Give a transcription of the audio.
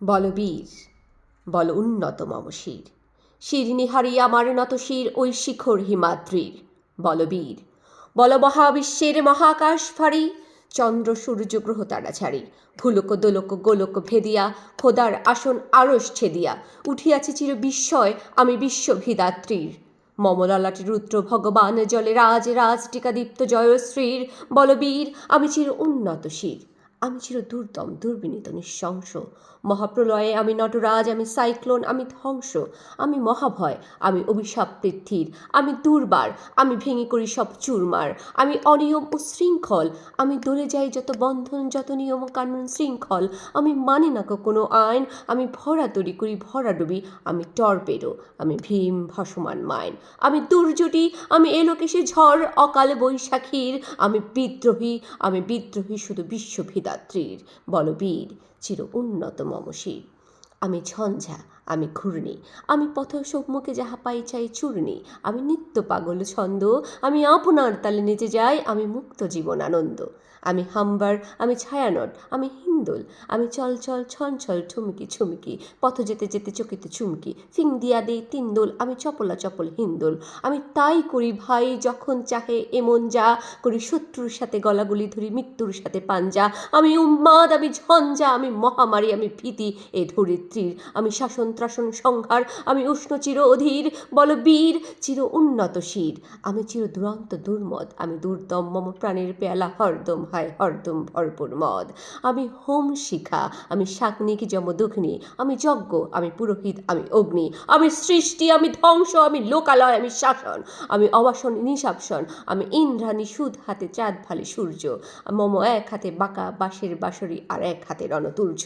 বল বীর, বল উন্নত মম শির, শির নিহারি আমার নত শির ওই শিখর হিমাদ্রির। বল বীর, বল মহাবিশ্বের মহাকাশ ফারি, চন্দ্র সূর্য গ্রহ তারা ছাড়ি, ভুলোক দোলক গোলক ভেদিয়া, খোদার আসন আরশ ছেদিয়া, উঠিয়াছে চির বিস্ময় আমি বিশ্বভিদাত্রীর। মমলালাটি রুদ্র ভগবান জলে রাজ রাজ টিকাদীপ্ত জয়শ্রীর। বলবীর, আমি চির উন্নত শির, আমি চির দুর্দম দুর্বিনীত নিঃশংস, মহাপ্রলয়ে আমি নটরাজ, আমি সাইক্লোন, আমি ধ্বংস, আমি মহাভয়, আমি অভিশাপ পৃথ্বীর, আমি দুর্বার, আমি ভেঙে করি সব চুরমার, আমি অনিয়ম ও শৃঙ্খল, আমি দলে যাই যত বন্ধন যত নিয়ম কানুন শৃঙ্খল, আমি মানি না কোনো আইন, আমি ভরা তরি করি ভরাডুবি, আমি টর্পেডো, আমি ভীম ভাসমান মাইন, আমি দুর্জটি, আমি এলোকেশে ঝড় অকাল বৈশাখীর, আমি বিদ্রোহী শুধু বিশ্বভিদাত্রীর। বলবীর, চির উন্নত মম শির, আমি ঝঞ্ঝা, আমি ঘূর্ণি, আমি পথ সম্মুখে যাহা পাই চাই চূর্ণি, আমি নিত্য পাগল ছন্দ, আমি আপনার তালে নেচে যাই, আমি মুক্ত জীবন আনন্দ, আমি হাম্বার, আমি ছায়ানট, আমি হিন্দোল, আমি চল চল ছলছল ঠুমকি ছুমকি, পথ যেতে যেতে চকিত চুমকি, ফিং দিয়া দেই তিনদোল, আমি চপলা চপল হিন্দোল, আমি তাই করি ভাই যখন চাহে এমন যা করি, শত্রুর সাথে গলাগুলি ধরি মৃত্যুর সাথে পাঞ্জা, আমি উন্মাদ, আমি ঝঞ্ঝা, আমি মহামারী, আমি ভীতি এ ধরিত্রীর, আমি শাসন ত্রাসন সংহার, আমি উষ্ণ চির অধীর। বল বীর, চির উন্নত শির, আমি চির দুরন্ত দুর্মদ, আমি দুর্দম মম প্রাণের পেয়ালা হরদম হায় হরদম ভরপুর মদ, আমি হোম শিখা, আমি শাগ্নিক যমদগ্নি, আমি যজ্ঞ, আমি পুরোহিত, আমি অগ্নি, আমি সৃষ্টি, আমি ধ্বংস, আমি লোকালয়, আমি শাসন, আমি অবাসন নিঃশাসন, আমি ইন্দ্রাণী সুদ হাতে চাঁদ ভালে সূর্য, মম এক হাতে বাঁকা বাঁশের বাঁশরি আর এক হাতে রণতুল্য।